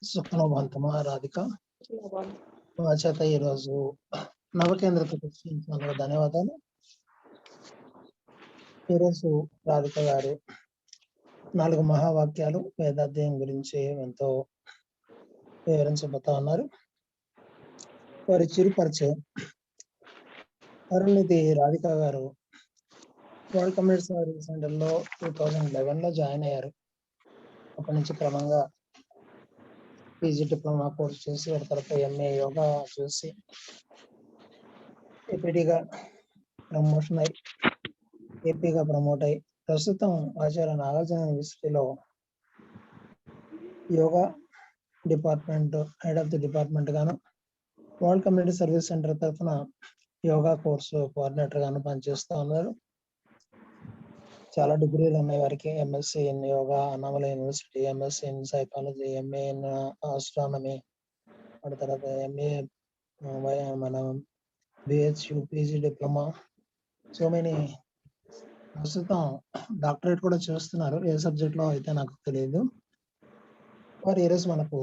సుఖనోభవంతమా రాధిక మా చేత ఈరోజు నవకేంద్రత ప్రశ్నించినందుకు ధన్యవాదాలు. ఈరోజు రాధిక గారు 4 మహావాక్యాలు వేదాధ్యాయం గురించి ఎంతో వివరించబోతా ఉన్నారు. వారి చిరు పరిచయం. అరుణిధి రాధిక గారు వరల్డ్ కమ్యూనిటీ సర్వీస్ సెంటర్లో 2011లో జాయిన్ అయ్యారు. అప్పటి నుంచి క్రమంగా పీజీ డిప్లొమా కోర్స్ చేసి ఆ తర్వాత ఎంఏ యోగా చూసి ఏపీగా ప్రమోషన్ అయ్యి ఏపీగా ప్రమోట్ అయ్యి ప్రస్తుతం ఆచార్య నాగార్జున యూనివర్సిటీలో yoga department head of the department గాను వరల్డ్ కమ్యూనిటీ సర్వీస్ సెంటర్ తరఫున యోగా కోర్సు కోఆర్డినేటర్ గాను పనిచేస్తూ ఉన్నారు. చాలా డిగ్రీలు ఉన్నాయి వారికి. MSc in yoga Annamalai university, MSc in psychology, MA in astronomy, ఆ తర్వాత ఎంఏ మన BHU PG diploma, so many. ప్రస్తుతం డాక్టరేట్ కూడా చేస్తున్నారు. ఏ సబ్జెక్ట్ లో అయితే నాకు తెలియదు. వారు ఈరోజు మనకు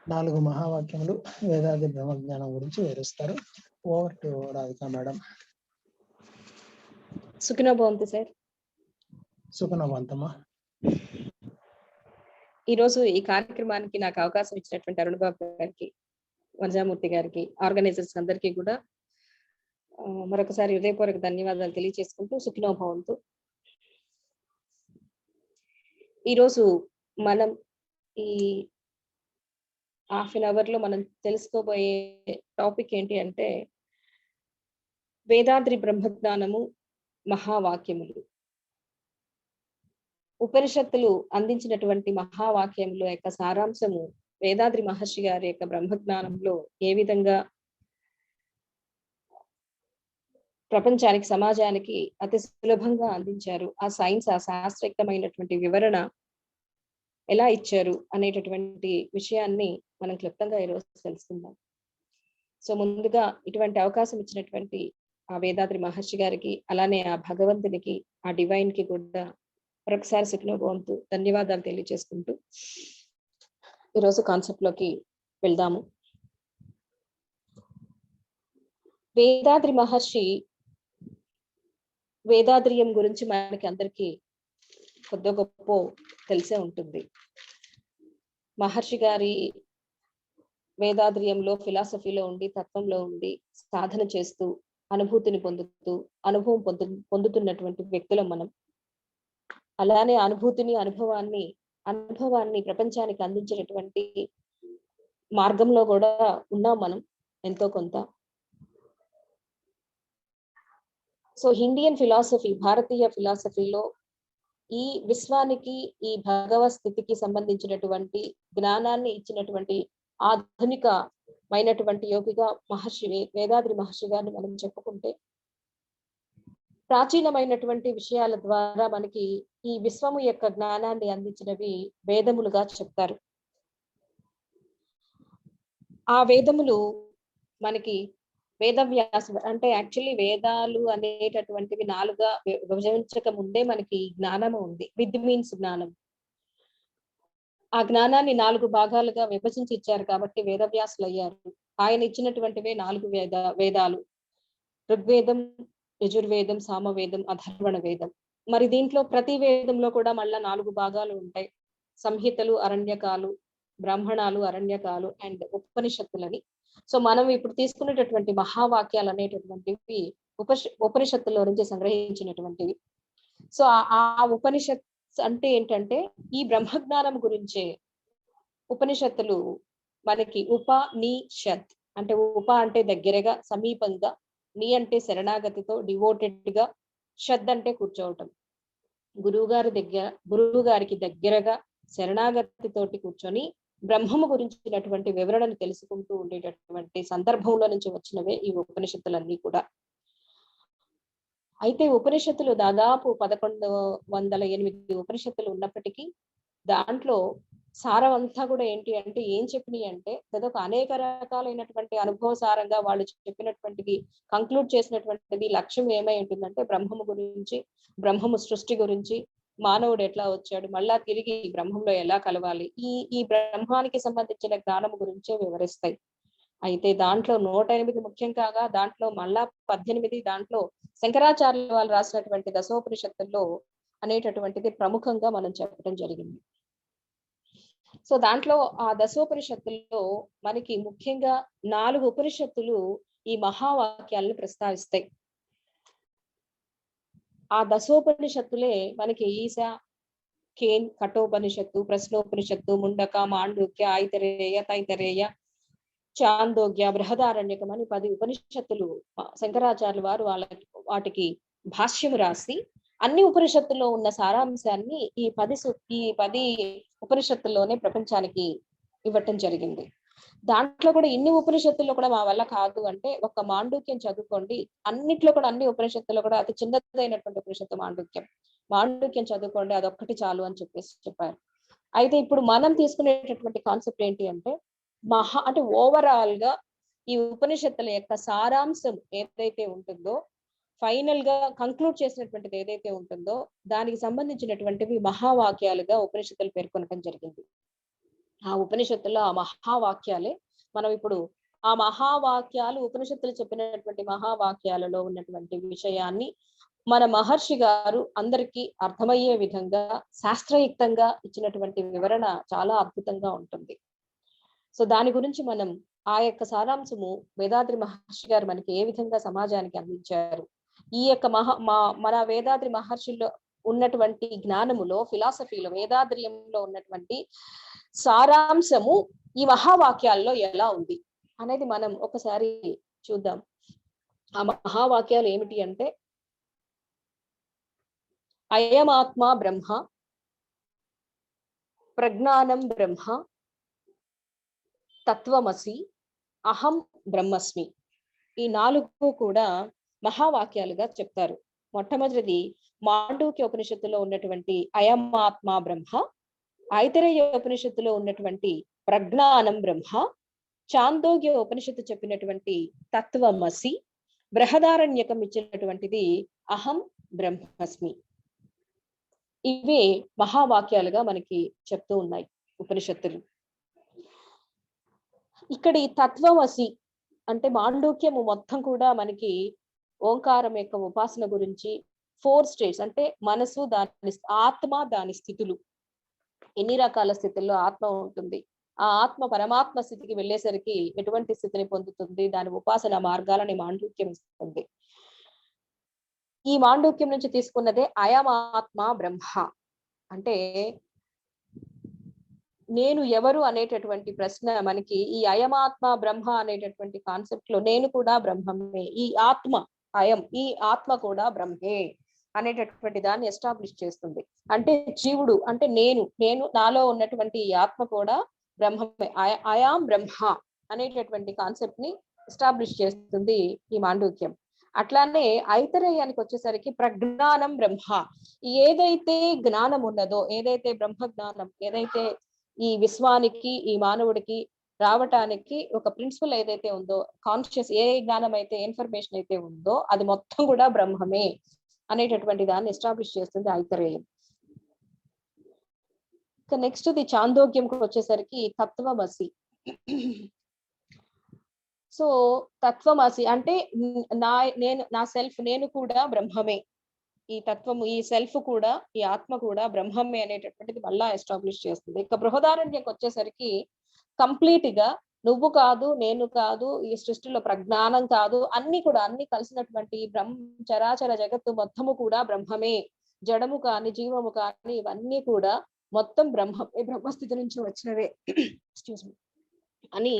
4 మహావాక్యములు వేదాది బ్రహ్మజ్ఞానం గురించి వివరిస్తారు. Over to Radhika madam. సుఖనోభవంతు సార్. సుఖనోభవంతమా. ఈరోజు ఈ కార్యక్రమానికి నాకు అవకాశం ఇచ్చినటువంటి అరుణ్ బాబు గారికి, వంజామూర్తి గారికి, ఆర్గనైజర్స్ అందరికీ కూడా మరొకసారి హృదయపూర్వక ధన్యవాదాలు తెలియజేసుకుంటూ సుఖనోభవంతు. ఈరోజు మనం ఈ ½ లో మనం తెలుసుకోబోయే టాపిక్ ఏంటి అంటే వేదాద్రి బ్రహ్మజ్ఞానము మహావాక్యములు. ఉపనిషత్తులు అందించినటువంటి మహావాక్యముల యొక్క సారాంశము వేదాద్రి మహర్షి గారి యొక్క బ్రహ్మజ్ఞానంలో ఏ విధంగా ప్రపంచానికి, సమాజానికి అతి సులభంగా అందించారు, ఆ సైన్స్, ఆ శాస్త్రయుక్తమైనటువంటి వివరణ ఎలా ఇచ్చారు అనేటటువంటి విషయాన్ని మనం క్లుప్తంగా ఈరోజు తెలుసుకుందాం. సో ముందుగా ఇటువంటి అవకాశం ఇచ్చినటువంటి ఆ వేదాద్రి మహర్షి గారికి, అలానే ఆ భగవంతునికి, ఆ డివైన్ కి కూడా మరొకసారి సుఖనోభవంతు ధన్యవాదాలు తెలియజేసుకుంటూ ఈరోజు కాన్సెప్ట్ లోకి వెళ్దాము. వేదాద్రి మహర్షి వేదాద్రియం గురించి మనకి అందరికీ కొద్ది గొప్ప తెలిసే ఉంటుంది. మహర్షి గారి వేదాద్రియంలో, ఫిలాసఫీలో ఉండి, తత్వంలో ఉండి, సాధన చేస్తూ, అనుభూతిని పొందుతూ, అనుభవం పొందుతున్నటువంటి వ్యక్తులం మనం. అలానే అనుభూతిని, అనుభవాన్ని ప్రపంచానికి అందించేటటువంటి మార్గంలో కూడా ఉన్నాం మనం ఎంతో కొంత. సో ఇండియన్ ఫిలాసఫీ, భారతీయ ఫిలాసఫీలో ఈ విశ్వానికి, ఈ భగవత్ స్థితికి సంబంధించినటువంటి జ్ఞానాన్ని ఇచ్చినటువంటి ఆధునికమైనటువంటి యోగిగా వేదాద్రి మహర్షి గారిని మనం చెప్పుకుంటే, ప్రాచీనమైనటువంటి విషయాల ద్వారా మనకి ఈ విశ్వము యొక్క జ్ఞానాన్ని అందించినవి వేదములుగా చెప్తారు. ఆ వేదములు మనకి వేదవ్యాస అంటే యాక్చువల్లీ వేదాలు అనేటటువంటివి 4గా విభజించక ముందే మనకి జ్ఞానము ఉంది. విత్ మీన్స్ జ్ఞానం. ఆ జ్ఞానాన్ని 4 భాగాలుగా విభజించి ఇచ్చారు కాబట్టి వేదవ్యాసులు అయ్యారు. ఆయన ఇచ్చినటువంటివే 4 వేదాలు: ఋగ్వేదం, యజుర్వేదం, సామవేదం, అథర్వణ వేదం. మరి దీంట్లో ప్రతి వేదంలో కూడా మళ్ళా 4 భాగాలు ఉంటాయి. సంహితలు, అరణ్యకాలు, బ్రాహ్మణాలు, అరణ్యకాలు అండ్ ఉపనిషత్తులని. సో మనం ఇప్పుడు తీసుకునేటటువంటి మహావాక్యాలు అనేటటువంటివి ఉపనిషత్తులో నుంచి సంగ్రహించినటువంటివి. సో ఆ ఉపనిషత్ అంటే ఏంటంటే ఈ బ్రహ్మజ్ఞానం గురించే ఉపనిషత్తులు మనకి ఉపనిషత్ అంటే ఉప అంటే దగ్గరగా, సమీపంగా, నీ అంటే శరణాగతితో, డివోటెడ్ గా, షద్ అంటే కూర్చోవటం. గురువు గారికి దగ్గరగా శరణాగతితోటి కూర్చొని బ్రహ్మము గురించినటువంటి వివరణను తెలుసుకుంటూ ఉండేటటువంటి సందర్భంలో నుంచి వచ్చినవే ఈ ఉపనిషత్తులన్నీ కూడా. అయితే ఉపనిషత్తులు దాదాపు 1108 ఉపనిషత్తులు ఉన్నప్పటికీ దాంట్లో సారం అంతా కూడా ఏంటి అంటే ఏం చెప్పినాయి అంటే దాదాపు అనేక రకాలైనటువంటి అనుభవసారంగా వాళ్ళు చెప్పినటువంటిది, కంక్లూడ్ చేసినటువంటిది లక్ష్యం ఏమై ఉంటుందంటే బ్రహ్మము గురించి, బ్రహ్మము సృష్టి గురించి, మానవుడు ఎట్లా వచ్చాడు, మళ్ళా తిరిగి బ్రహ్మంలో ఎలా కలవాలి, ఈ బ్రహ్మానికి సంబంధించిన జ్ఞానం గురించే వివరిస్తాయి. అయితే దాంట్లో 108 ముఖ్యం కాగా దాంట్లో మళ్ళా 18 దాంట్లో శంకరాచార్యుల వాళ్ళు రాసినటువంటి దశోపనిషత్తుల్లో అనేటటువంటిది ప్రముఖంగా మనం చెప్పడం జరిగింది. సో దాంట్లో ఆ దశోపనిషత్తుల్లో మనకి ముఖ్యంగా 4 ఉపనిషత్తులు ఈ మహావాక్యాలను ప్రస్తావిస్తాయి. ఆ దశోపనిషత్తులే మనకి ఈశ, కేన్, కఠోపనిషత్తు, ప్రశ్నోపనిషత్తు, ముండక, మాండూక్య, ఐతరేయ, తైతరేయ, చాందోగ్య, బృహదారణ్యకం అని 10 ఉపనిషత్తులు శంకరాచార్యుల వారు వాటికి భాష్యము రాసి అన్ని ఉపనిషత్తుల్లో ఉన్న సారాంశాన్ని ఈ 10 ఉపనిషత్తుల్లోనే ప్రపంచానికి ఇవ్వటం జరిగింది. దాంట్లో కూడా ఇన్ని ఉపనిషత్తుల్లో కూడా మా వల్ల కాదు అంటే ఒక్క మాండూక్యం చదువుకోండి. అన్నిట్లో కూడా అన్ని ఉపనిషత్తుల్లో కూడా అతి చిన్నదైనటువంటి ఉపనిషత్తు మాండూక్యం చదువుకోండి, అదొక్కటి చాలు అని చెప్పారు. అయితే ఇప్పుడు మనం తీసుకునేటటువంటి కాన్సెప్ట్ ఏంటి అంటే అంటే ఓవరాల్ గా ఈ ఉపనిషత్తుల యొక్క సారాంశం ఏదైతే ఉంటుందో, ఫైనల్ గా కంక్లూడ్ చేసినటువంటిది ఏదైతే ఉంటుందో దానికి సంబంధించినటువంటివి మహావాక్యాలుగా ఉపనిషత్తులు పేర్కొనడం జరిగింది. ఆ ఉపనిషత్తుల్లో ఆ మహావాక్యాలే మనం ఇప్పుడు ఆ మహావాక్యాలు ఉపనిషత్తులు చెప్పినటువంటి మహావాక్యాలలో ఉన్నటువంటి విషయాన్ని మన మహర్షి గారు అందరికీ అర్థమయ్యే విధంగా శాస్త్రయుక్తంగా ఇచ్చినటువంటి వివరణ చాలా అద్భుతంగా ఉంటుంది. సో దాని గురించి మనం ఆ యొక్క సారాంశము వేదాద్రి మహర్షి గారు మనకి ఏ విధంగా సమాజానికి అందించారు, ఈ యొక్క మన వేదాద్రి మహర్షిలో ఉన్నటువంటి జ్ఞానములో, ఫిలాసఫీలో, వేదాద్రియంలో ఉన్నటువంటి సారాంశము ఈ మహావాక్యాల్లో ఎలా ఉంది అనేది మనం ఒకసారి చూద్దాం. ఆ మహావాక్యాలు ఏమిటి అంటే అయమాత్మ బ్రహ్మ, ప్రజ్ఞానం బ్రహ్మ, తత్వమసి, అహం బ్రహ్మస్మి. ఈ 4 కూడా మహావాక్యాలుగా చెప్తారు. మొట్టమొదటిది మాండూక్య ఉపనిషత్తులో ఉన్నటువంటి అయమాత్మ బ్రహ్మ, ఐతరేయ ఉపనిషత్తులో ఉన్నటువంటి ప్రజ్ఞానం బ్రహ్మ, చాందోగ్య ఉపనిషత్తు చెప్పినటువంటి తత్వమసి, బృహదారణ్యకం ఇచ్చినటువంటిది అహం బ్రహ్మస్మి. ఇవే మహావాక్యాలుగా మనకి చెప్తూ ఉన్నాయి ఉపనిషత్తులు. ఇక్కడ ఈ తత్వమసి అంటే మాండూక్యము మొత్తం కూడా మనకి ఓంకారం యొక్క ఉపాసన గురించి 4 స్టేట్స్ అంటే మనసు, దాని ఆత్మ, దాని స్థితులు, ఎన్ని రకాల స్థితుల్లో ఆత్మ ఉంటుంది, ఆ ఆత్మ పరమాత్మ స్థితికి వెళ్ళేసరికి ఎటువంటి స్థితిని పొందుతుంది, దాని ఉపాసన మార్గాలని మాండూక్యం ఇస్తుంది. ఈ మాండూక్యం నుంచి తీసుకున్నదే అయమాత్మ బ్రహ్మ అంటే నేను ఎవరు అనేటటువంటి ప్రశ్న మనకి ఈ అయమాత్మ బ్రహ్మ అనేటటువంటి కాన్సెప్ట్ లో నేను కూడా బ్రహ్మమే, ఈ ఆత్మ అయం, ఈ ఆత్మ కూడా బ్రహ్మే అనేటటువంటి దాన్ని ఎస్టాబ్లిష్ చేస్తుంది. అంటే జీవుడు అంటే నేను నాలో ఉన్నటువంటి ఈ ఆత్మ కూడా బ్రహ్మమే, అయాం బ్రహ్మ అనేటటువంటి కాన్సెప్ట్ ని ఎస్టాబ్లిష్ చేస్తుంది ఈ మాండూక్యం. అట్లానే ఐతరేయానికి వచ్చేసరికి ప్రజ్ఞానం బ్రహ్మ, ఏదైతే జ్ఞానం ఉన్నదో, ఏదైతే బ్రహ్మ జ్ఞానం, ఏదైతే ఈ విశ్వానికి, ఈ మానవుడికి రావటానికి ఒక ప్రిన్సిపల్ ఏదైతే ఉందో, కాన్షియస్ ఏ జ్ఞానం అయితే, ఇన్ఫర్మేషన్ అయితే ఉందో అది మొత్తం కూడా బ్రహ్మమే అనేటటువంటి దాన్ని ఎస్టాబ్లిష్ చేస్తుంది ఐతరేయం. ఇక నెక్స్ట్ ది చాందోగ్యంకి వచ్చేసరికి తత్వమసి. సో తత్వమసి అంటే నా సెల్ఫ్, నేను కూడా బ్రహ్మమే, ఈ తత్వము, ఈ సెల్ఫ్ కూడా, ఈ ఆత్మ కూడా బ్రహ్మమే అనేటటువంటిది మళ్ళా ఎస్టాబ్లిష్ చేస్తుంది. ఇక బృహదారణ్యకి వచ్చేసరికి కంప్లీట్ గా నువ్వు కాదు, నేను కాదు, ఈ సృష్టిలో ప్రజ్ఞానం కాదు, అన్ని కలిసినటువంటి చరాచర జగత్తు మొత్తము కూడా బ్రహ్మమే, జడము కాని జీవము కాని ఇవన్నీ కూడా మొత్తం బ్రహ్మస్థితి నుంచి వచ్చినవే అని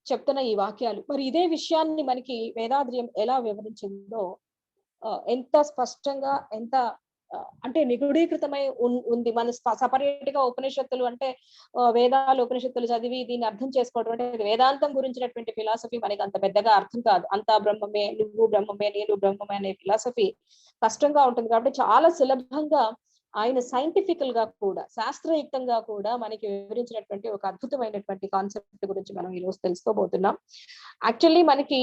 చెప్తున్న ఈ వాక్యాలు. మరి ఇదే విషయాన్ని మనకి వేదాద్రియం ఎలా వివరించిందో ఎంత స్పష్టంగా, ఎంత అంటే నిగూఢీకృతమై ఉంది. మన సపరేట్ గా ఉపనిషత్తులు అంటే వేదాలు, ఉపనిషత్తులు చదివి దీన్ని అర్థం చేసుకోవడం అంటే వేదాంతం గురించినటువంటి ఫిలాసఫీ మనకి అంత పెద్దగా అర్థం కాదు. అంతా బ్రహ్మమే, నువ్వు బ్రహ్మమే, నేను బ్రహ్మమే అనే ఫిలాసఫీ కష్టంగా ఉంటుంది. కాబట్టి చాలా సులభంగా ఆయన సైంటిఫికల్ గా కూడా, శాస్త్రయుక్తంగా కూడా మనకి వివరించినటువంటి ఒక అద్భుతమైనటువంటి కాన్సెప్ట్ గురించి మనం ఈ రోజు తెలుసుకోబోతున్నాం. యాక్చువల్లీ మనకి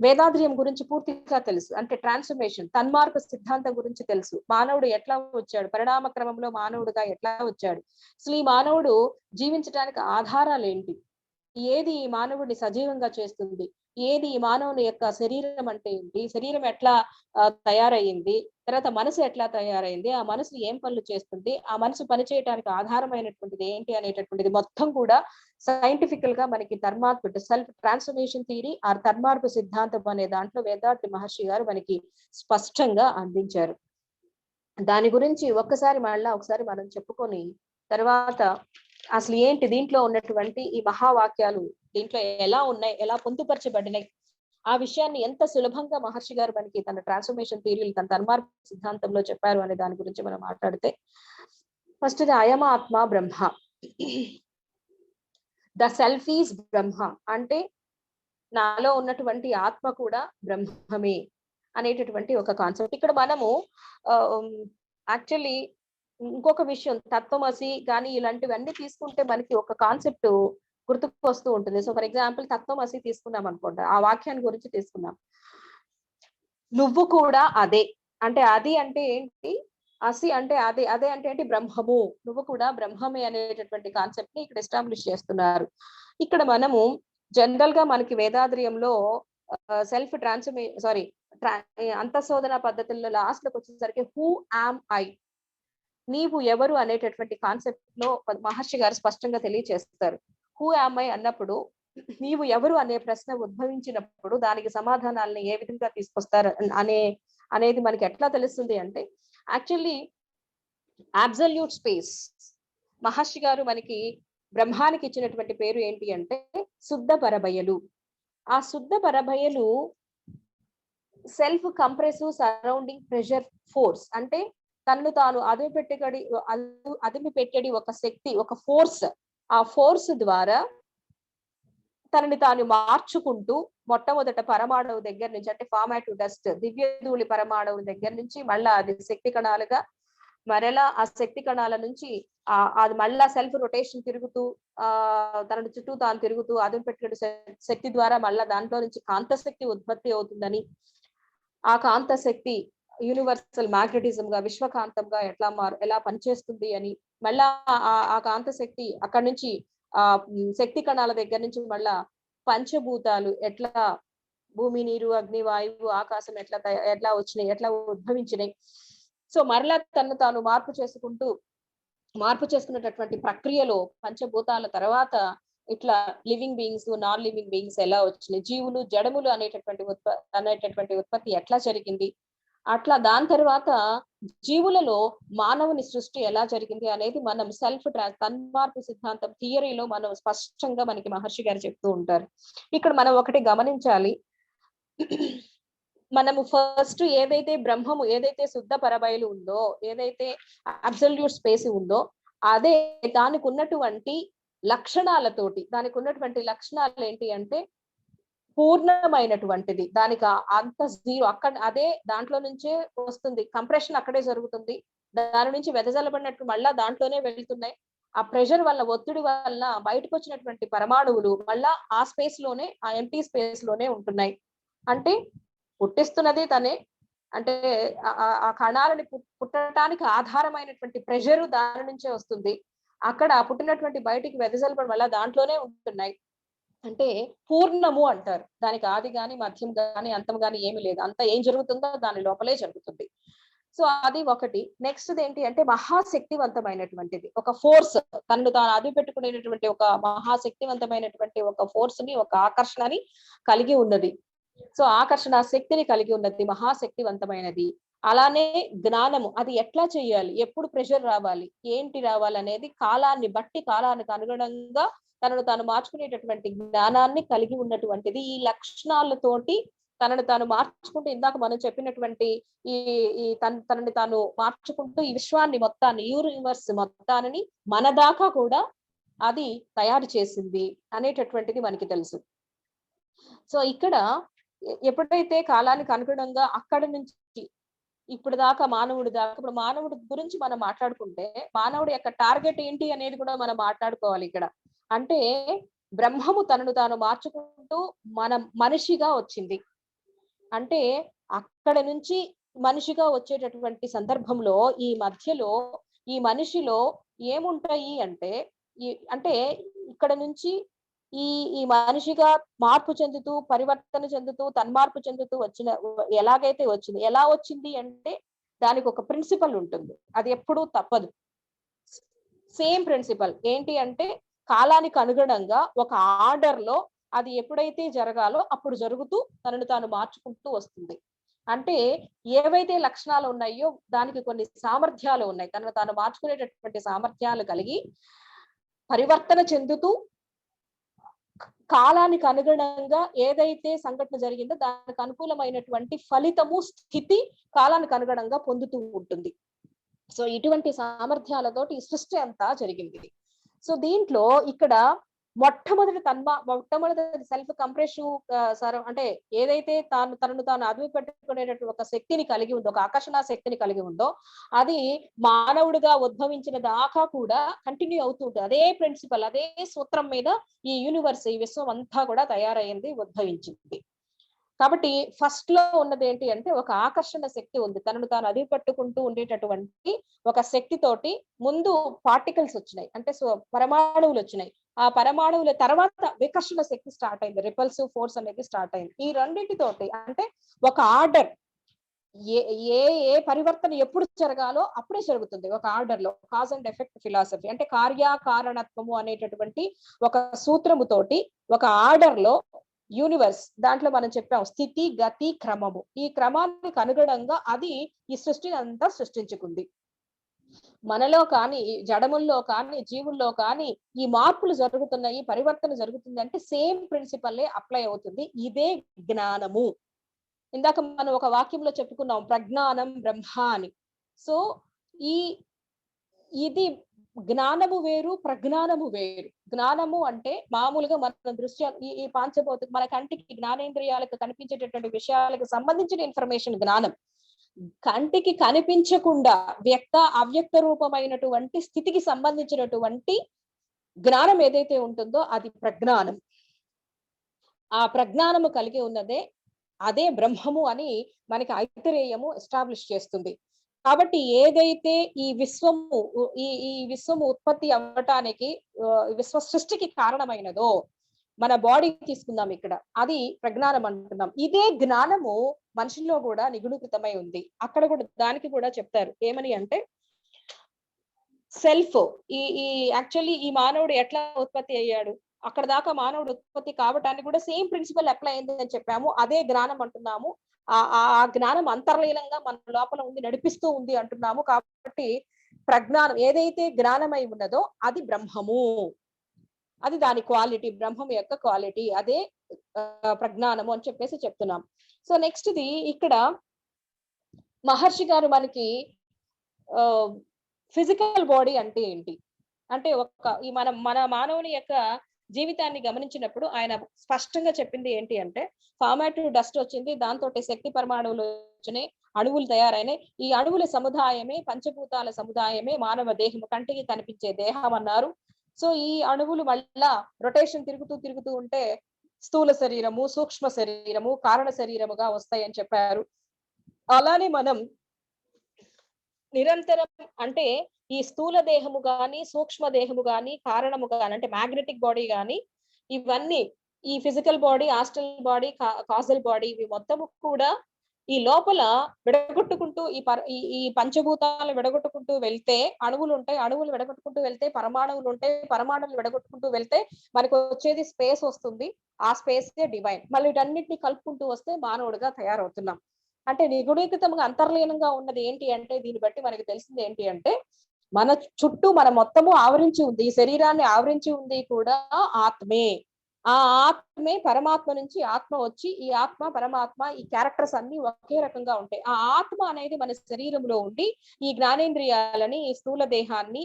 వేదాద్రియం గురించి పూర్తిగా తెలుసు. అంటే ట్రాన్స్ఫర్మేషన్, తన్మార్గ సిద్ధాంతం గురించి తెలుసు. మానవుడు ఎట్లా వచ్చాడు, పరిణామ క్రమంలో మానవుడుగా ఎట్లా వచ్చాడు, అసలు ఈ మానవుడు జీవించడానికి ఆధారాలు ఏంటి, ఏది ఈ మానవుడిని సజీవంగా చేస్తుంది, ఏది ఈ మానవుని యొక్క శరీరం అంటే ఏంటి, శరీరం ఎట్లా తయారయ్యింది, తర్వాత మనసు ఎట్లా తయారైంది, ఆ మనసు ఏం పనులు చేస్తుంది, ఆ మనసు పనిచేయడానికి ఆధారమైనటువంటిది ఏంటి అనేటటువంటిది మొత్తం కూడా సైంటిఫికల్ గా మనకి సెల్ఫ్ ట్రాన్స్ఫర్మేషన్ థియరీ ఆ ధర్మార్పు సిద్ధాంతం అనే దాంట్లో వేదాద్రి మహర్షి గారు మనకి స్పష్టంగా అందించారు. దాని గురించి ఒకసారి మనం చెప్పుకొని తర్వాత అసలు ఏంటి దీంట్లో ఉన్నటువంటి ఈ మహావాక్యాలు దీంట్లో ఎలా ఉన్నాయి, ఎలా పొందుపరచబడినాయి, ఆ విషయాన్ని ఎంత సులభంగా మహర్షి గారు మనకి తన ట్రాన్స్ఫర్మేషన్ థియరీలు తన ధర్మార్ప సిద్ధాంతంలో చెప్పారు అనే దాని గురించి మనం మాట్లాడితే, ఫస్ట్ అయమ ఆత్మ బ్రహ్మ, ద సెల్ఫ్ ఈజ్ బ్రహ్మ, అంటే నాలో ఉన్నటువంటి ఆత్మ కూడా బ్రహ్మమే అనేటటువంటి ఒక కాన్సెప్ట్. ఇక్కడ మనము యాక్చువల్లీ ఇంకొక విషయం, తత్వమసి కానీ ఇలాంటివన్నీ తీసుకుంటే మనకి ఒక కాన్సెప్ట్ గుర్తుకు వస్తూ ఉంటుంది. సో ఫర్ ఎగ్జాంపుల్ తత్వమసి తీసుకున్నాం అనుకోండి, ఆ వాక్యాన్ని గురించి తీసుకున్నాం, నువ్వు కూడా అదే అంటే అది అంటే ఏంటి, అసి అంటే అదే, అదే అంటే ఏంటి, బ్రహ్మము, నువ్వు కూడా బ్రహ్మమే అనేటటువంటి కాన్సెప్ట్ ని ఇక్కడ ఎస్టాబ్లిష్ చేస్తున్నారు. ఇక్కడ మనము జనరల్ గా మనకి వేదాద్రియంలో సెల్ఫ్ అంతఃశోధన పద్ధతుల్లో లాస్ట్ లోకి వచ్చేసరికి హూ ఆమ్ ఐ, నీవు ఎవరు అనేటటువంటి కాన్సెప్ట్ లో మహర్షి గారు స్పష్టంగా తెలియచేస్తారు. హూ ఆమ్ ఐ అన్నప్పుడు నీవు ఎవరు అనే ప్రశ్న ఉద్భవించినప్పుడు దానికి సమాధానాలను ఏ విధంగా తీసుకొస్తారు అనేది మనకి ఎట్లా తెలుస్తుంది అంటే, యాక్చువల్లీ అబ్సల్యూట్ స్పేస్, మహర్షి గారు మనకి బ్రహ్మానికి ఇచ్చినటువంటి పేరు ఏంటి అంటే శుద్ధ పరబయలు. ఆ శుద్ధ పరబయలు self compressive surrounding pressure force, అంటే తనను తాను అదిమి పెట్టడి ఒక శక్తి, ఒక ఫోర్స్. ఆ ఫోర్స్ ద్వారా తనని తాను మార్చుకుంటూ మొట్టమొదట పరమాణువు దగ్గర నుంచి, అంటే ఫార్మాటివ్ డస్ట్, దివ్యధూళి పరమాణువు దగ్గర నుంచి మళ్ళా అది శక్తి కణాలుగా, మరలా ఆ శక్తి కణాల నుంచి అది మళ్ళా సెల్ఫ్ రొటేషన్ తిరుగుతూ తన చుట్టూ తాను తిరుగుతూ అదుపు పెట్టే శక్తి ద్వారా మళ్ళా దాంట్లో నుంచి కాంతశక్తి ఉత్పత్తి అవుతుందని, ఆ కాంత శక్తి యూనివర్సల్ మ్యాగ్నెటిజం గా, విశ్వకాంతంగా ఎలా పనిచేస్తుంది అని, మళ్ళా ఆ కాంత శక్తి అక్కడి నుంచి ఆ శక్తి కణాల దగ్గర నుంచి మళ్ళా పంచభూతాలు ఎట్లా, భూమి, నీరు, అగ్ని, వాయువు, ఆకాశం ఎట్లా వచ్చినాయి, ఎట్లా ఉద్భవించినాయి. సో మరలా తను తాను మార్పు చేసుకున్నటువంటి ప్రక్రియలో పంచభూతాల తర్వాత ఇట్లా living beings, non living beings ఎలా వచ్చినాయి, జీవులు, జడములు అనేటటువంటి ఉత్పత్తి ఎట్లా జరిగింది, అట్లా దాని తర్వాత జీవులలో మానవుని సృష్టి ఎలా జరిగింది అనేది మనం తన్మార్పు సిద్ధాంతం థియరీలో మనం స్పష్టంగా మనకి మహర్షి గారు చెప్తూ ఉంటారు. ఇక్కడ మనం ఒకటి గమనించాలి, మనము ఫస్ట్ ఏదైతే బ్రహ్మము, ఏదైతే శుద్ధ పరబయలు ఉందో, ఏదైతే అబ్సల్యూట్ స్పేస్ ఉందో, అదే దానికి ఉన్నటువంటి లక్షణాలతోటి, దానికి ఉన్నటువంటి లక్షణాలు ఏంటి అంటే పూర్ణమైనటువంటిది, దానికి అంత జీరో, అదే దాంట్లో నుంచే వస్తుంది, కంప్రెషన్ అక్కడే జరుగుతుంది, దాని నుంచి వెదజల్లబడినట్టు మళ్ళా దాంట్లోనే వెళ్తున్నాయి, ఆ ప్రెషర్ వల్ల, ఒత్తిడి వల్ల బయటకు వచ్చినటువంటి పరమాణువులు మళ్ళా ఆ స్పేస్ లోనే, ఆ ఎంటీ స్పేస్ లోనే ఉంటున్నాయి. అంటే పుట్టిస్తున్నది తనే, అంటే ఆ కణాలని పుట్టడానికి ఆధారమైనటువంటి ప్రెషర్ దాని నుంచే వస్తుంది, అక్కడ పుట్టినటువంటి బయటికి వెదజల్లబడి మళ్ళా దాంట్లోనే ఉంటున్నాయి. అంటే పూర్ణము అంటారు, దానికి ఆది గాని, మధ్యం గాని, అంతం గాని ఏమి లేదు, అంత ఏం జరుగుతుందో దాని లోపలే జరుగుతుంది. సో అది ఒకటి. నెక్స్ట్ ఏంటి అంటే మహాశక్తివంతమైనటువంటిది ఒక ఫోర్స్, తనను తాను అదుపు పెట్టుకునేటటువంటి ఒక మహాశక్తివంతమైనటువంటి ఒక ఫోర్స్ ని, ఒక ఆకర్షణని కలిగి ఉన్నది. సో ఆకర్షణ శక్తిని కలిగి ఉన్నది, మహాశక్తివంతమైనది. అలానే జ్ఞానము, అది ఎట్లా చేయాలి, ఎప్పుడు ప్రెషర్ రావాలి, ఏంటి రావాలి అనేది కాలాన్ని బట్టి, కాలానికి అనుగుణంగా తనను తాను మార్చుకునేటటువంటి జ్ఞానాన్ని కలిగి ఉన్నటువంటిది. ఈ లక్షణాలతోటి తనను తాను మార్చుకుంటూ, ఇందాక మనం చెప్పినటువంటి ఈ తనని తాను మార్చుకుంటూ ఈ విశ్వాన్ని మొత్తాన్ని, యూనివర్స్ మొత్తాన్ని మన దాకా కూడా అది తయారు చేసింది అనేటటువంటిది మనకి తెలుసు. సో ఇక్కడ ఎప్పుడైతే కాలానికి అనుగుణంగా అక్కడి నుంచి ఇప్పుడు దాకా మానవుడి దాకా, ఇప్పుడు మానవుడి గురించి మనం మాట్లాడుకుంటే మానవుడి యొక్క టార్గెట్ ఏంటి అనేది కూడా మనం మాట్లాడుకోవాలి ఇక్కడ. అంటే బ్రహ్మము తనను తాను మార్చుకుంటూ మనిషిగా వచ్చింది. అంటే అక్కడ నుంచి మనిషిగా వచ్చేటటువంటి సందర్భంలో ఈ మధ్యలో ఈ మనిషిలో ఏముంటాయి అంటే అంటే ఇక్కడ నుంచి ఈ ఈ మనిషిగా మార్పు చెందుతూ పరివర్తన చెందుతూ తన్మార్పు చెందుతూ వచ్చిన ఎలాగైతే వచ్చింది, ఎలా వచ్చింది అంటే దానికి ఒక ప్రిన్సిపల్ ఉంటుంది, అది ఎప్పుడూ తప్పదు. సేమ్ ప్రిన్సిపల్ ఏంటి అంటే కాలానికి అనుగుణంగా ఒక ఆర్డర్ లో అది ఎప్పుడైతే జరగాలో అప్పుడు జరుగుతూ తనను తాను మార్చుకుంటూ వస్తుంది. అంటే ఏవైతే లక్షణాలు ఉన్నాయో దానికి కొన్ని సామర్థ్యాలు ఉన్నాయి, తనను తాను మార్చుకునేటటువంటి సామర్థ్యాలు కలిగి పరివర్తన చెందుతూ కాలానికి అనుగుణంగా ఏదైతే సంఘటన జరిగిందో దానికి అనుకూలమైనటువంటి ఫలితము స్థితి కాలానికి అనుగుణంగా పొందుతూ ఉంటుంది. సో ఇటువంటి సామర్థ్యాలతోటి ఈ సృష్టి అంతా జరిగింది. సో దీంట్లో ఇక్కడ మొట్టమొదటి సెల్ఫ్ కంప్రెసివ్ అంటే ఏదైతే తనను తాను అదుపు పెట్టుకునేటట్టు ఒక శక్తిని కలిగి ఉందో, ఒక ఆకర్షణ శక్తిని కలిగి ఉందో, అది మానవుడిగా ఉద్భవించిన దాకా కూడా కంటిన్యూ అవుతూ ఉంటుంది. అదే ప్రిన్సిపల్, అదే సూత్రం మీద ఈ యూనివర్స్, ఈ విశ్వం అంతా కూడా తయారైంది, ఉద్భవించింది. కాబట్టి ఫస్ట్ లో ఉన్నది ఏంటి అంటే ఒక ఆకర్షణ శక్తి ఉంది, తనను తాను అదుపు పట్టుకుంటూ ఉండేటటువంటి ఒక శక్తి తోటి ముందు పార్టికల్స్ వచ్చినాయి, అంటే పరమాణువులు వచ్చినాయి. ఆ పరమాణువుల తర్వాత వికర్షణ శక్తి స్టార్ట్ అయింది, రిపల్సివ్ ఫోర్స్ అనేది స్టార్ట్ అయింది. ఈ రెండింటితోటి అంటే ఒక ఆర్డర్, ఏ పరివర్తన ఎప్పుడు జరగాలో అప్పుడే జరుగుతుంది ఒక ఆర్డర్ లో. కాజ్ అండ్ ఎఫెక్ట్ ఫిలాసఫీ అంటే కార్యకారణత్వము అనేటటువంటి ఒక సూత్రము తోటి ఒక ఆర్డర్ లో యూనివర్స్, దాంట్లో మనం చెప్పాం స్థితి గతి క్రమము, ఈ క్రమానికి అనుగుణంగా అది ఈ సృష్టిని అంతా సృష్టించుకుంది. మనలో కానీ జడముల్లో కానీ జీవుల్లో కానీ ఈ మార్పులు జరుగుతున్నాయి, పరివర్తన జరుగుతుంది అంటే సేమ్ ప్రిన్సిపల్లే అప్లై అవుతుంది. ఇదే జ్ఞానము. ఇందాక మనం ఒక వాక్యంలో చెప్పుకున్నాం ప్రజ్ఞానం బ్రహ్మ అని. సో ఇది జ్ఞానము వేరు, ప్రజ్ఞానము వేరు. జ్ఞానము అంటే మామూలుగా మన దృష్ట్యా ఈ పాంచభౌతిక మన కంటికి జ్ఞానేంద్రియాలకు కనిపించేటటువంటి విషయాలకు సంబంధించిన ఇన్ఫర్మేషన్ జ్ఞానం. కంటికి కనిపించకుండా వ్యక్త అవ్యక్త రూపమైనటువంటి స్థితికి సంబంధించినటువంటి జ్ఞానం ఏదైతే ఉంటుందో అది ప్రజ్ఞానం. ఆ ప్రజ్ఞానము కలిగి ఉన్నదే అదే బ్రహ్మము అని మనకి ఐతరేయము ఎస్టాబ్లిష్ చేస్తుంది. కాబట్టి ఏదైతే ఈ విశ్వము ఉత్పత్తి అవ్వటానికి విశ్వ సృష్టికి కారణమైనదో, మన బాడీ తీసుకుందాం ఇక్కడ, అది ప్రజ్ఞానం అంటున్నాం. ఇదే జ్ఞానము మనిషిలో కూడా నిగుణీకృతమై ఉంది. అక్కడ కూడా దానికి కూడా చెప్తారు ఏమని అంటే సెల్ఫ్ యాక్చువల్లీ ఈ మానవుడు ఎట్లా ఉత్పత్తి అయ్యాడు, అక్కడ దాకా మానవుడు ఉత్పత్తి కావటానికి కూడా సేమ్ ప్రిన్సిపల్ అప్లై అయింది అని చెప్పాము. అదే జ్ఞానం అంటున్నాము. ఆ జ్ఞానం అంతర్లీనంగా మన లోపల ఉంది, నడిపిస్తూ ఉంది అంటున్నాము. కాబట్టి ప్రజ్ఞానం ఏదైతే జ్ఞానమై ఉన్నదో అది బ్రహ్మము, అది దాని క్వాలిటీ, బ్రహ్మం యొక్క క్వాలిటీ, అదే ప్రజ్ఞానము అని చెప్పేసి చెప్తున్నాం. సో నెక్స్ట్ ది ఇక్కడ మహర్షి గారు మనకి ఫిజికల్ బాడీ అంటే ఏంటి అంటే మన మానవుని యొక్క జీవితాన్ని గమనించినప్పుడు ఆయన స్పష్టంగా చెప్పింది ఏంటి అంటే ఫార్మాటివ్ డస్ట్ వచ్చింది, దాంతో శక్తి పరమాణువులు వచ్చినాయి, అణువులు తయారైనాయి. ఈ అణువుల సముదాయమే పంచభూతాల సముదాయమే మానవ దేహము, కంటికి కనిపించే దేహం అన్నారు. సో ఈ అణువులు మళ్ళా రొటేషన్ తిరుగుతూ ఉంటే స్థూల శరీరము, సూక్ష్మ శరీరము, కారణ శరీరముగా వస్తాయని చెప్పారు. అలానే మనం నిరంతరం అంటే ఈ స్థూల దేహము గాని, సూక్ష్మ దేహము గాని, కారణము గాని అంటే మ్యాగ్నెటిక్ బాడీ గాని, ఇవన్నీ ఈ physical body, astral body, causal body, ఇవి మొత్తము కూడా ఈ లోపల విడగొట్టుకుంటూ ఈ పంచభూతాలను విడగొట్టుకుంటూ వెళ్తే అణువులు ఉంటాయి, అణువులు విడగొట్టుకుంటూ వెళ్తే పరమాణువులు ఉంటాయి, పరమాణువులు విడగొట్టుకుంటూ వెళ్తే మనకు వచ్చేది స్పేస్ వస్తుంది. ఆ స్పేసే డివైన్. మళ్ళీ వీటన్నిటిని కలుపుకుంటూ వస్తే మానవుడిగా తయారవుతున్నాం. అంటే నిగుణీకృతంగా అంతర్లీనంగా ఉన్నది ఏంటి అంటే దీన్ని బట్టి మనకి తెలిసింది ఏంటి అంటే మన చుట్టూ మన మొత్తము ఆవరించి ఉంది, ఈ శరీరాన్ని ఆవరించి ఉంది కూడా ఆత్మే. ఆ ఆత్మే పరమాత్మ నుంచి ఆత్మ వచ్చి ఈ ఆత్మ పరమాత్మ ఈ క్యారెక్టర్స్ అన్ని ఒకే రకంగా ఉంటాయి. ఆ ఆత్మ అనేది మన శరీరంలో ఉండి ఈ జ్ఞానేంద్రియాలని, ఈ స్థూల దేహాన్ని,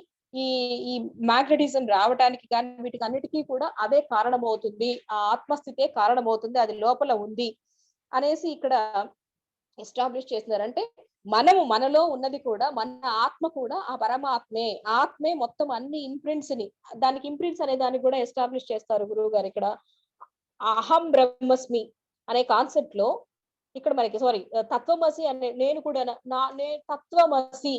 ఈ మ్యాగ్నెటిజం రావడానికి కానీ వీటికి అన్నిటికీ కూడా అదే కారణమవుతుంది, ఆ ఆత్మస్థితే కారణమవుతుంది, అది లోపల ఉంది అనేసి ఇక్కడ ఎస్టాబ్లిష్ చేస్తున్నారు. అంటే మనలో ఉన్నది కూడా, మన ఆత్మ కూడా ఆ పరమాత్మే. ఆత్మే మొత్తం అన్ని ఇంప్రింట్స్ ని, దానికి ఇంప్రింట్స్ అనే దానికి కూడా ఎస్టాబ్లిష్ చేస్తారు గురువు గారు ఇక్కడ. అహం బ్రహ్మస్మి అనే కాన్సెప్ట్ లో ఇక్కడ మనకి తత్వమసి అనే, నేను కూడా తత్వమసి,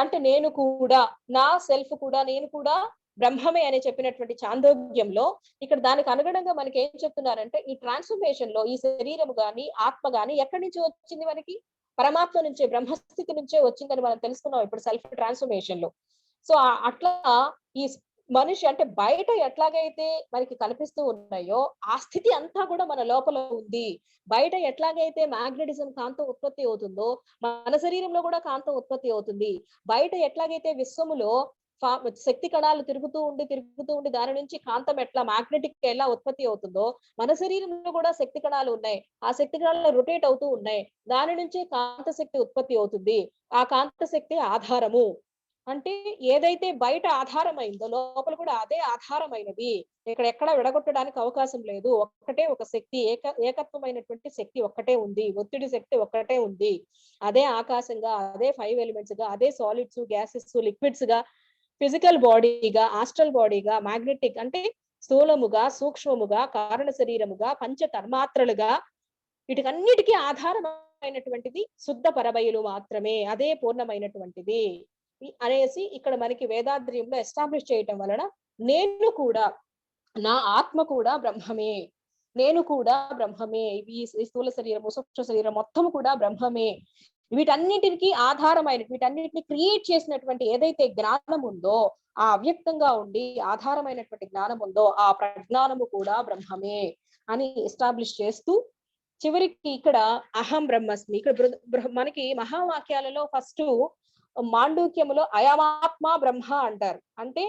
అంటే నేను కూడా, నా సెల్ఫ్ కూడా, నేను కూడా బ్రహ్మమే అని చెప్పినటువంటి చాందోగ్యంలో ఇక్కడ దానికి అనుగుణంగా మనకి ఏం చెప్తున్నారంటే, ఈ ట్రాన్స్ఫర్మేషన్ లో ఈ శరీరము గాని ఆత్మ గాని ఎక్కడి నుంచి వచ్చింది? మనకి పరమాత్మ నుంచే, బ్రహ్మస్థితి నుంచే వచ్చిందని మనం తెలుసుకున్నాం ఇప్పుడు సెల్ఫ్ ట్రాన్స్ఫర్మేషన్ లో. సో అట్లా ఈ మనిషి అంటే బయట ఎట్లాగైతే మనకి కనిపిస్తూ ఉన్నాయో ఆ స్థితి అంతా కూడా మన లోపల ఉంది. బయట ఎట్లాగైతే మ్యాగ్నెటిజం కాంతం ఉత్పత్తి అవుతుందో మన శరీరంలో కూడా కాంతం ఉత్పత్తి అవుతుంది. బయట ఎట్లాగైతే విశ్వములో శక్తి కణాలు తిరుగుతూ ఉండి దాని నుంచి కాంతం ఎట్లా మ్యాగ్నెటిక్ ఎలా ఉత్పత్తి అవుతుందో మన శరీరంలో కూడా శక్తి కణాలు ఉన్నాయి. ఆ శక్తి కణాలు రొటేట్ అవుతూ ఉన్నాయి. దాని నుంచి కాంత శక్తి ఉత్పత్తి అవుతుంది. ఆ కాంత శక్తి ఆధారము. అంటే ఏదైతే బయట ఆధారమైందో లోపల కూడా అదే ఆధారమైనది. ఇక్కడ ఎక్కడ విడగొట్టడానికి అవకాశం లేదు. ఒక్కటే ఒక శక్తి, ఏకత్వమైనటువంటి శక్తి ఒక్కటే ఉంది. ఒత్తిడి శక్తి ఒక్కటే ఉంది. అదే ఆకాశంగా, అదే 5 ఎలిమెంట్స్ గా, అదే సాలిడ్స్, గ్యాసెస్, లిక్విడ్స్ గా, ఫిజికల్ బాడీగా, ఆస్ట్రల్ బాడీగా, మ్యాగ్నెటిక్ అంటే స్థూలముగా, సూక్ష్మముగా, కారణ శరీరముగా, పంచ తన్మాత్రలుగా, వీటికన్నిటికీ ఆధారమైనటువంటిది శుద్ధ పరబయలు మాత్రమే. అదే పూర్ణమైనటువంటిది అనేసి ఇక్కడ మనకి వేదాద్రియంలో ఎస్టాబ్లిష్ చేయటం వలన నేను కూడా, నా ఆత్మ కూడా బ్రహ్మమే, నేను కూడా బ్రహ్మమే, ఈ స్థూల శరీరము, సూక్ష్మ శరీరం మొత్తం కూడా బ్రహ్మమే. వీటన్నిటికి ఆధారమైన, వీటన్నిటిని క్రియేట్ చేసినటువంటి ఏదైతే జ్ఞానం ఉందో, ఆ అవ్యక్తంగా ఉండి ఆధారమైనటువంటి జ్ఞానం ఉందో ఆ ప్రజ్ఞానము కూడా బ్రహ్మమే అని ఎస్టాబ్లిష్ చేస్తూ చివరికి ఇక్కడ అహం బ్రహ్మస్మి, ఇక్కడ మనకి మహావాక్యాలలో ఫస్ట్ మాండూక్యములో అయమాత్మ బ్రహ్మ అంటారు. అంటే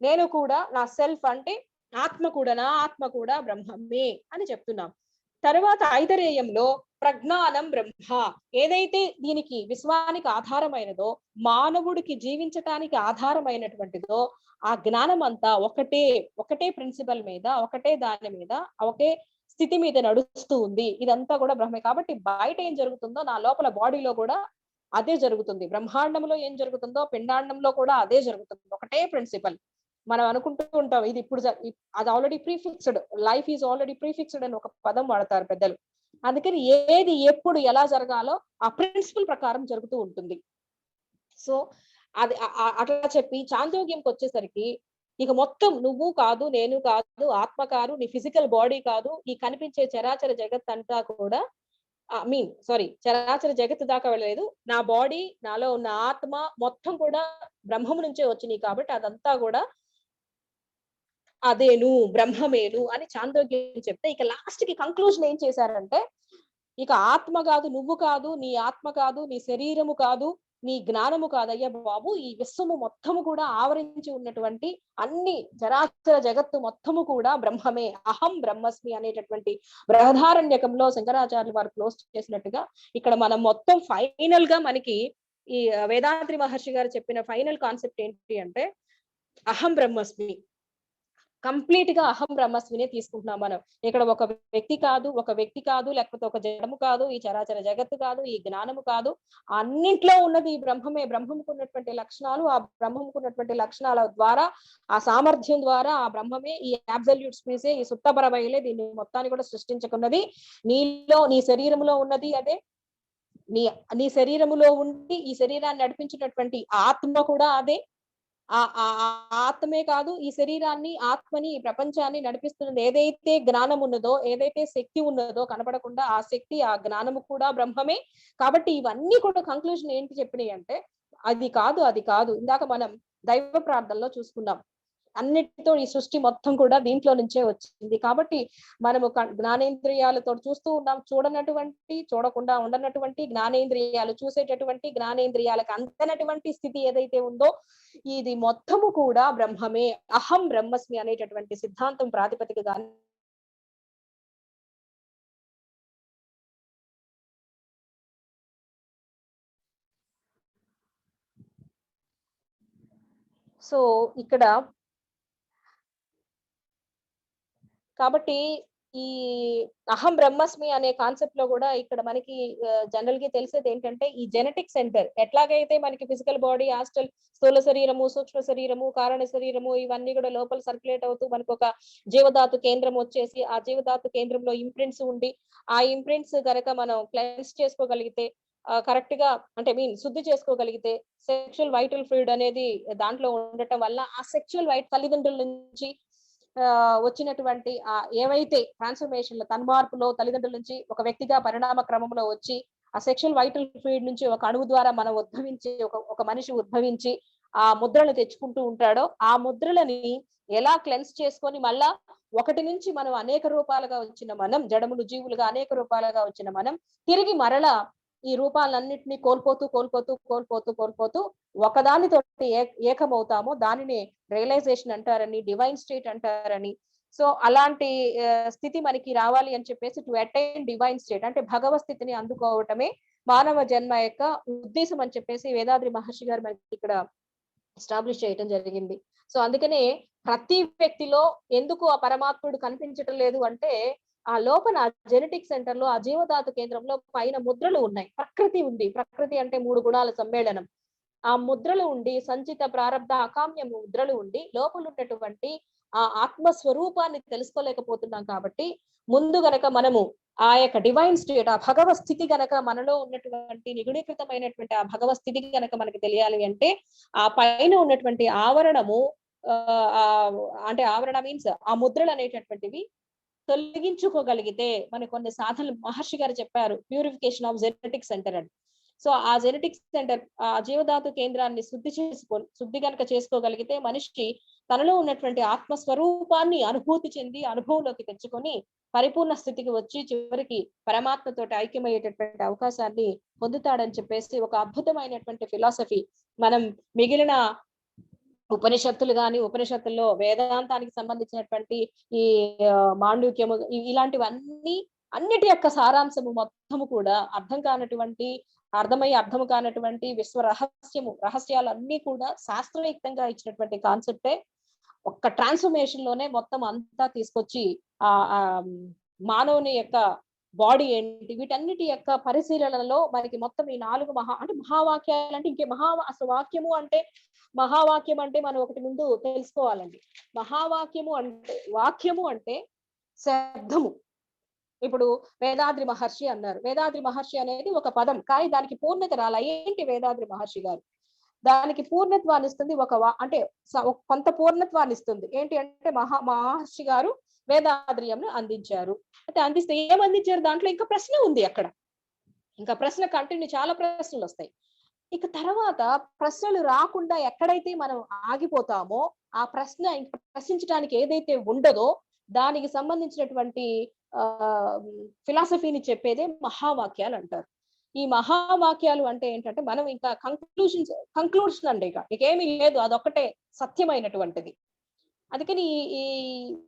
నేను కూడా, నా సెల్ఫ్ అంటే ఆత్మ కూడా, నా ఆత్మ కూడా బ్రహ్మమే అని చెప్తున్నాం. తర్వాత ఐతరేయంలో ప్రజ్ఞానం బ్రహ్మ, ఏదైతే దీనికి విశ్వానికి ఆధారమైనదో, మానవుడికి జీవించటానికి ఆధారమైనటువంటిదో ఆ జ్ఞానం అంతా ఒకటే ప్రిన్సిపల్ మీద, ఒకటే దాని మీద, ఒకే స్థితి మీద నడుస్తూ ఉంది. ఇదంతా కూడా బ్రహ్మే. కాబట్టి బయట ఏం జరుగుతుందో నా లోపల బాడీలో కూడా అదే జరుగుతుంది. బ్రహ్మాండంలో ఏం జరుగుతుందో పిండాండంలో కూడా అదే జరుగుతుంది. ఒకటే ప్రిన్సిపల్. మనం అనుకుంటూ ఉంటాం ఇది ఇప్పుడు అది already prefixed, life is already prefixed అని ఒక పదం వాడతారు పెద్దలు. అందుకని ఏది ఎప్పుడు ఎలా జరగాలో ఆ ప్రిన్సిపల్ ప్రకారం జరుగుతూ ఉంటుంది. సో అది అట్లా చెప్పి చాందోగ్యంకి వచ్చేసరికి ఇక మొత్తం నువ్వు కాదు, నేను కాదు, ఆత్మ కాదు, నీ ఫిజికల్ బాడీ కాదు, ఈ కనిపించే చరాచర జగత్ అంతా కూడా చరాచర జగత్తు దాకా వెళ్ళలేదు. నా బాడీ, నాలో ఉన్న ఆత్మ మొత్తం కూడా బ్రహ్మం నుంచే వచ్చినాయి. కాబట్టి అదంతా కూడా అదేను, బ్రహ్మమేను అని చాందోగ్యం చెప్తే ఇక లాస్ట్ కి కంక్లూజన్ ఏం చేశారంటే, ఇక ఆత్మ కాదు, నువ్వు కాదు, నీ ఆత్మ కాదు, నీ శరీరము కాదు, నీ జ్ఞానము కాదయ్యా బాబు, ఈ విశ్వము మొత్తము కూడా ఆవరించి ఉన్నటువంటి అన్ని చరాచర జగత్తు మొత్తము కూడా బ్రహ్మమే, అహం బ్రహ్మస్మి అనేటటువంటి బృహదారణ్యకంలో శంకరాచార్యులు వారు క్లోజ్ చేసినట్టుగా ఇక్కడ మనం మొత్తం ఫైనల్ గా మనకి ఈ వేదాద్రి మహర్షి గారు చెప్పిన ఫైనల్ కాన్సెప్ట్ ఏంటి అంటే అహం బ్రహ్మస్మి. కంప్లీట్ గా అహం బ్రహ్మస్మినే తీసుకుంటున్నాం మనం. ఇక్కడ ఒక వ్యక్తి కాదు, లేకపోతే ఒక జడము కాదు, ఈ చరాచర జగత్తు కాదు, ఈ జ్ఞానము కాదు, అన్నింట్లో ఉన్నది ఈ బ్రహ్మమే. బ్రహ్మముకు ఉన్నటువంటి లక్షణాలు, ఆ బ్రహ్మముకు ఉన్నటువంటి లక్షణాల ద్వారా, ఆ సామర్థ్యం ద్వారా ఆ బ్రహ్మమే, ఈ అబ్సల్యూట్ స్పీసే, ఈ సుత్తపరబయలే దీన్ని మొత్తాన్ని కూడా సృష్టించుకున్నది. నీలో, నీ శరీరంలో ఉన్నది అదే. నీ శరీరములో ఉండి ఈ శరీరాన్ని నడిపించినటువంటి ఆత్మ కూడా అదే. ఆత్మే కాదు, ఈ శరీరాన్ని, ఆత్మని, ఈ ప్రపంచాన్ని నడిపిస్తున్నది ఏదైతే జ్ఞానం ఉన్నదో, ఏదైతే శక్తి ఉన్నదో కనపడకుండా ఆ శక్తి, ఆ జ్ఞానము కూడా బ్రహ్మమే. కాబట్టి ఇవన్నీ కూడా కంక్లూజన్ ఏంటి చెప్పినాయి అంటే అది కాదు. ఇందాక మనం దైవ ప్రార్థనలో చూసుకున్నాం. అన్నిటితో ఈ సృష్టి మొత్తం కూడా దీంట్లో నుంచే వచ్చింది. కాబట్టి మనము జ్ఞానేంద్రియాలతో చూస్తూ ఉన్నాం. చూడకుండా ఉండనటువంటి జ్ఞానేంద్రియాలు చూసేటటువంటి, జ్ఞానేంద్రియాలకు అందనటువంటి స్థితి ఏదైతే ఉందో ఇది మొత్తము కూడా బ్రహ్మమే. అహం బ్రహ్మస్మి అనేటటువంటి సిద్ధాంతం ప్రాతిపదికగా సో ఇక్కడ కాబట్టి ఈ అహం బ్రహ్మస్మి అనే కాన్సెప్ట్ లో కూడా ఇక్కడ మనకి జనరల్ గా తెలిసేది ఏంటంటే ఈ జెనెటిక్ సెంటర్ ఎట్లాగైతే మనకి ఫిజికల్ బాడీ, హాస్టల్, స్థూల శరీరము, సూక్ష్మ శరీరము, కారణ శరీరము ఇవన్నీ కూడా లోపల సర్క్యులేట్ అవుతూ మనకు ఒక జీవధాతు కేంద్రం వచ్చేసి ఆ జీవధాతు కేంద్రంలో ఇంప్రింట్స్ ఉండి ఆ ఇంప్రింట్స్ గనక మనం క్లెన్స్ చేసుకోగలిగితే కరెక్ట్ గా అంటే శుద్ధి చేసుకోగలిగితే సెక్షువల్ వైటల్ ఫ్లూయిడ్ అనేది దాంట్లో ఉండటం వల్ల ఆ సెక్షువల్ వైట్ తల్లిదండ్రుల నుంచి వచ్చినటువంటి ఏవైతే ట్రాన్స్ఫర్మేషన్లు తన్మార్పులో తల్లిదండ్రుల నుంచి ఒక వ్యక్తిగా పరిణామ క్రమంలో వచ్చి ఆ సెక్షువల్ వైటల్ ఫ్లూయిడ్ నుంచి ఒక అణువు ద్వారా మనం ఉద్భవించి ఒక మనిషి ఉద్భవించి ఆ ముద్రలు తెచ్చుకుంటూ ఉంటాడో ఆ ముద్రలని ఎలా క్లెన్స్ చేసుకొని మళ్ళా ఒకటి నుంచి మనం అనేక రూపాలుగా వచ్చిన మనం జడములు జీవులుగా అనేక రూపాలుగా వచ్చిన మనం తిరిగి మరలా ఈ రూపాలన్నింటినీ కోల్పోతూ ఒకదానితో ఏకమవుతామో దానిని రియలైజేషన్ అంటారని, డివైన్ స్టేట్ అంటారని. సో అలాంటి స్థితి మనకి రావాలి అని చెప్పేసి టు అటైన్ డివైన్ స్టేట్ అంటే భగవత్ స్థితిని అందుకోవటమే మానవ జన్మ యొక్క ఉద్దేశం అని చెప్పేసి వేదాద్రి మహర్షి గారు మనకి ఇక్కడ ఎస్టాబ్లిష్ చేయటం జరిగింది. సో అందుకనే ప్రతి వ్యక్తిలో ఎందుకు ఆ పరమాత్ముడు కనిపించటం లేదు అంటే ఆ లోపల జెనెటిక్ సెంటర్ లో ఆ జీవధాతు కేంద్రంలో పైన ముద్రలు ఉన్నాయి. ప్రకృతి ఉంది. ప్రకృతి అంటే 3 గుణాల సమ్మేళనం. ఆ ముద్రలు ఉండి సంచిత ప్రారబ్ధ అకామ్య ముద్రలు ఉండి లోపల ఉన్నటువంటి ఆ ఆత్మస్వరూపాన్ని తెలుసుకోలేకపోతున్నాం కాబట్టి ముందు గనక మనము ఆ యొక్క డివైన్ స్టేట్ ఆ భగవత్ స్థితి గనక మనలో ఉన్నటువంటి నిగుణీకృతమైనటువంటి ఆ భగవత్ స్థితి గనక మనకి తెలియాలి అంటే ఆ పైన ఉన్నటువంటి ఆవరణము అంటే ఆవరణ మీన్స్ ఆ ముద్రలు అనేటటువంటివి తొలగించుకోగలిగితే మనకు కొన్ని సాధనలు మహర్షి గారు చెప్పారు ప్యూరిఫికేషన్ ఆఫ్ జెనెటిక్ సెంటర్ అని. సో ఆ జెనెటిక్ సెంటర్ ఆ జీవధాతు కేంద్రాన్ని శుద్ధి కనుక చేసుకోగలిగితే మనిషి తనలో ఉన్నటువంటి ఆత్మస్వరూపాన్ని అనుభూతి చెంది అనుభవంలోకి తెచ్చుకొని పరిపూర్ణ స్థితికి వచ్చి చివరికి పరమాత్మతో ఐక్యమయ్యేటటువంటి అవకాశాన్ని పొందుతాడని చెప్పేసి ఒక అద్భుతమైనటువంటి ఫిలాసఫీ మనం మిగిలిన ఉపనిషత్తులు గాని ఉపనిషత్తుల్లో వేదాంతానికి సంబంధించినటువంటి ఈ మాండూక్యము ఇలాంటివన్నీ అన్నిటి యొక్క సారాంశము మొత్తము కూడా అర్థము కానటువంటి విశ్వ రహస్యాలన్నీ కూడా శాస్త్రయుక్తంగా ఇచ్చినటువంటి కాన్సెప్టే ఒక్క ట్రాన్స్ఫర్మేషన్ లోనే మొత్తం అంతా తీసుకొచ్చి ఆ మానవుని యొక్క బాడీ ఏంటి వీటన్నిటి యొక్క పరిశీలనలో మనకి మొత్తం ఈ 4 మహావాక్యాలు అంటే అసలు మహావాక్యం అంటే మనం ఒకటి ముందు తెలుసుకోవాలండి. వాక్యము అంటే శబ్దము. ఇప్పుడు వేదాద్రి మహర్షి అన్నారు. వేదాద్రి మహర్షి అనేది ఒక పదం కానీ దానికి పూర్ణత రాలా. ఏంటి వేదాద్రి మహర్షి గారు దానికి పూర్ణత్వాన్ని ఇస్తుంది అంటే కొంత పూర్ణత్వాన్ని ఇస్తుంది. ఏంటి అంటే మహర్షి గారు వేదాద్రియంను అందించారు. అంటే అందిస్తే ఏమందించారు దాంట్లో ఇంకా ప్రశ్న ఉంది. అక్కడ ఇంకా ప్రశ్న కంటిన్యూ చాలా ప్రశ్నలు వస్తాయి. ఇక తర్వాత ప్రశ్నలు రాకుండా ఎక్కడైతే మనం ఆగిపోతామో ఆ ప్రశ్నించడానికి ఏదైతే ఉండదో దానికి సంబంధించినటువంటి ఫిలాసఫీని చెప్పేదే మహావాక్యాలు అంటారు. ఈ మహావాక్యాలు అంటే ఏంటంటే మనం ఇంకా కంక్లూషన్ అండి ఇక ఏమీ లేదు, అదొక్కటే సత్యమైనటువంటిది. అందుకని ఈ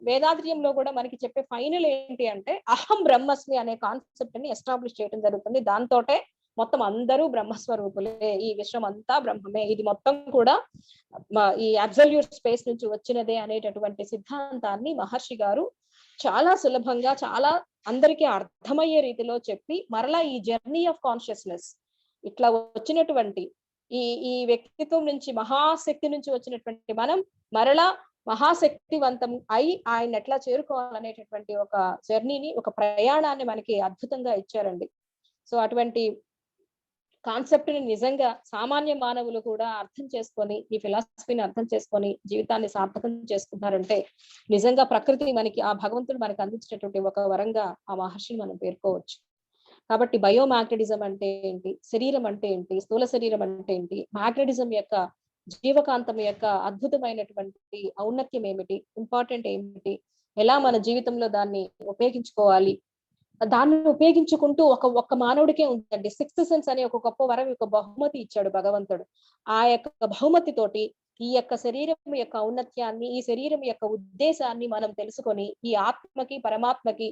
వేదాద్రియంలో కూడా మనకి చెప్పే ఫైనల్ ఏంటి అంటే అహం బ్రహ్మస్మి అనే కాన్సెప్ట్ ని ఎస్టాబ్లిష్ చేయడం జరుగుతుంది. దాంతోటే మొత్తం అందరూ బ్రహ్మస్వరూపులే, ఈ విశ్వం అంతా బ్రహ్మమే, ఇది మొత్తం కూడా ఈ అబ్సల్యూట్ స్పేస్ నుంచి వచ్చినదే అనేటటువంటి సిద్ధాంతాన్ని మహర్షి గారు చాలా సులభంగా చాలా అందరికీ అర్థమయ్యే రీతిలో చెప్పి మరలా ఈ జర్నీ ఆఫ్ కాన్షియస్నెస్ ఇట్లా వచ్చినటువంటి ఈ వ్యక్తిత్వం నుంచి మహాశక్తి నుంచి వచ్చినటువంటి మనం మరలా మహాశక్తివంతం అయి ఆయన ఎట్లా చేరుకోవాలనేటటువంటి ఒక జర్నీని ఒక ప్రయాణాన్ని మనకి అద్భుతంగా ఇచ్చారండి. సో అటువంటి కాన్సెప్ట్ ని నిజంగా సామాన్య మానవులు కూడా అర్థం చేసుకొని ఈ ఫిలాసఫీని అర్థం చేసుకొని జీవితాన్ని సార్థకం చేసుకుంటారంటే నిజంగా ప్రకృతి మనకి ఆ భగవంతుడు మనకి అందించినటువంటి ఒక వరంగా ఆ మహర్షిని మనం పేర్కోవచ్చు. కాబట్టి బయోమాగ్నెటిజం అంటే ఏంటి, శరీరం అంటే ఏంటి, స్థూల శరీరం అంటే ఏంటి, మ్యాగ్నెటిజం యొక్క జీవకాంతం యొక్క అద్భుతమైనటువంటి ఔన్నత్యం ఏమిటి, ఇంపార్టెంట్ ఏమిటి, ఎలా మన జీవితంలో దాన్ని ఉపయోగించుకోవాలి, దాన్ని ఉపయోగించుకుంటూ ఒక్క మానవుడికే ఉందండి. 6th సెన్స్ అనే ఒక గొప్ప వరం యొక్క బహుమతి ఇచ్చాడు భగవంతుడు. ఆ యొక్క బహుమతి తోటి ఈ యొక్క శరీరం యొక్క ఔన్నత్యాన్ని ఈ శరీరం యొక్క ఉద్దేశాన్ని మనం తెలుసుకొని ఈ ఆత్మకి పరమాత్మకి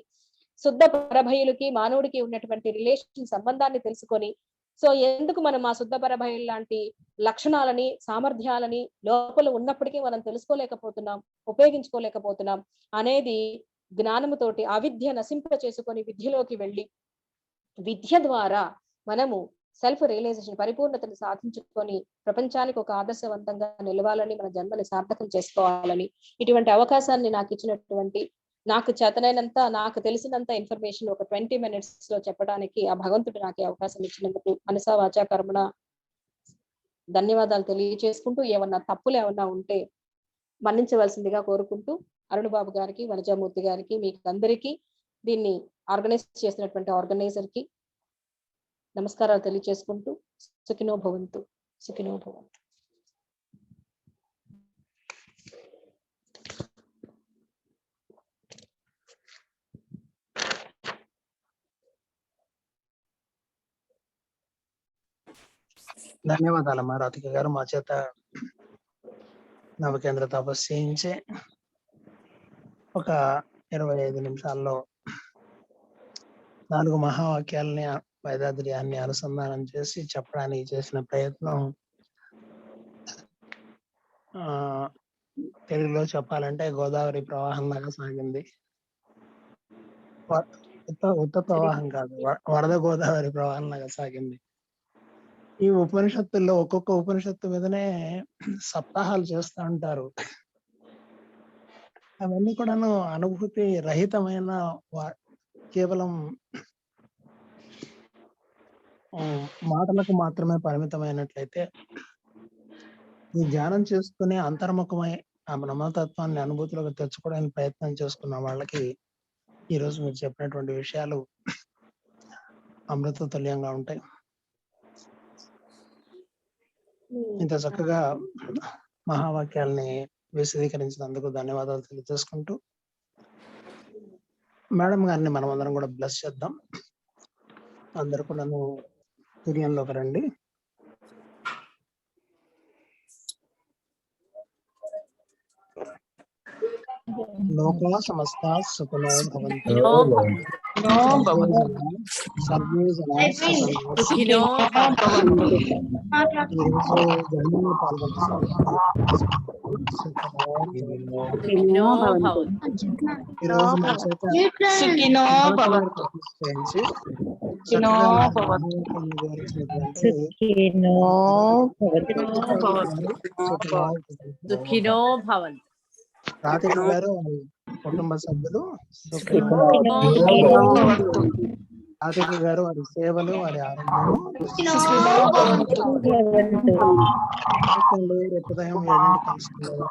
శుద్ధ పరభయులకి మానవుడికి ఉన్నటువంటి రిలేషన్ సంబంధాన్ని తెలుసుకొని సో ఎందుకు మనం ఆ శుద్ధ పరభయులు లాంటి లక్షణాలని సామర్థ్యాలని లోపల ఉన్నప్పటికీ మనం తెలుసుకోలేకపోతున్నాం, ఉపయోగించుకోలేకపోతున్నాం అనేది జ్ఞానముతోటి అవిద్య నశింప చేసుకొని విద్యలోకి వెళ్ళి విద్య ద్వారా మనము సెల్ఫ్ రియలైజేషన్ పరిపూర్ణతను సాధించుకొని ప్రపంచానికి ఒక ఆదర్శవంతంగా నిలవాలని, మన జన్మని సార్థకం చేసుకోవాలని, ఇటువంటి అవకాశాన్ని నాకు ఇచ్చినటువంటి, నాకు చేతనైనంత, నాకు తెలిసినంత ఇన్ఫర్మేషన్ ఒక 20 minutes లో చెప్పడానికి ఆ భగవంతుడు నాకు అవకాశం ఇచ్చినందుకు మనసా వాచా కర్మణ ధన్యవాదాలు తెలియజేసుకుంటూ, ఏమన్నా తప్పులు ఏమన్నా ఉంటే మన్నించవలసిందిగా కోరుకుంటూ, అరుణ్ బాబు గారికి, వనజామూర్తి గారికి, మీకు అందరికీ, దీన్ని ఆర్గనైజ్ చేసినటువంటి ఆర్గనైజర్ కి నమస్కారాలు తెలియజేసుకుంటూ, సుఖినో భవంతు, సుఖినో భవంతు. ధన్యవాదాలమ్మా రాధిక గారు. మా చేత నవకేంద్ర తపస్సు చేయించి ఒక 25 నిమిషాల్లో 4 మహావాక్యాలని వేదాద్ర్యాన్ని అనుసంధానం చేసి చెప్పడానికి చేసిన ప్రయత్నం తెలుగులో చెప్పాలంటే గోదావరి ప్రవాహం లాగా సాగింది. ఉత్త ప్రవాహం కాదు, వరద గోదావరి ప్రవాహం లాగా సాగింది. ఈ ఉపనిషత్తుల్లో ఒక్కొక్క ఉపనిషత్తు మీదనే సప్తాహాలు చేస్తూ ఉంటారు. అవన్నీ కూడాను అనుభూతి రహితమైన, కేవలం మాటలకు మాత్రమే పరిమితమైనట్లయితే, ఈ ధ్యానం చేసుకునే అంతర్ముఖమై ఆ బ్రహ్మతత్వాన్ని అనుభూతిలోకి తెచ్చుకోవడానికి ప్రయత్నం చేసుకున్న వాళ్ళకి ఈరోజు మీరు చెప్పినటువంటి విషయాలు అమృత తుల్యంగా ఉంటాయి. ఇంత చక్కగా మహావాక్యాల్ని విశదీకరించినందుకు ధన్యవాదాలు తెలియజేసుకుంటూ, మేడం గారిని మనం అందరం కూడా బ్లెస్ చేద్దాం. అందరూ కూడా తుర్యంలోకి రండి. లోకా సమస్తా సుఖినో భవంతు. సర్వే జనాః సుఖినో భవంతు. ఈరోజు మా చేత రాధిక గారు కుటుంబ సభ్యులు రాధిక గారు వారి సేవలు, వారి ఆరోగ్యం రేపు ఉదయం 7 గంటలకు కలుసుకుంటారు.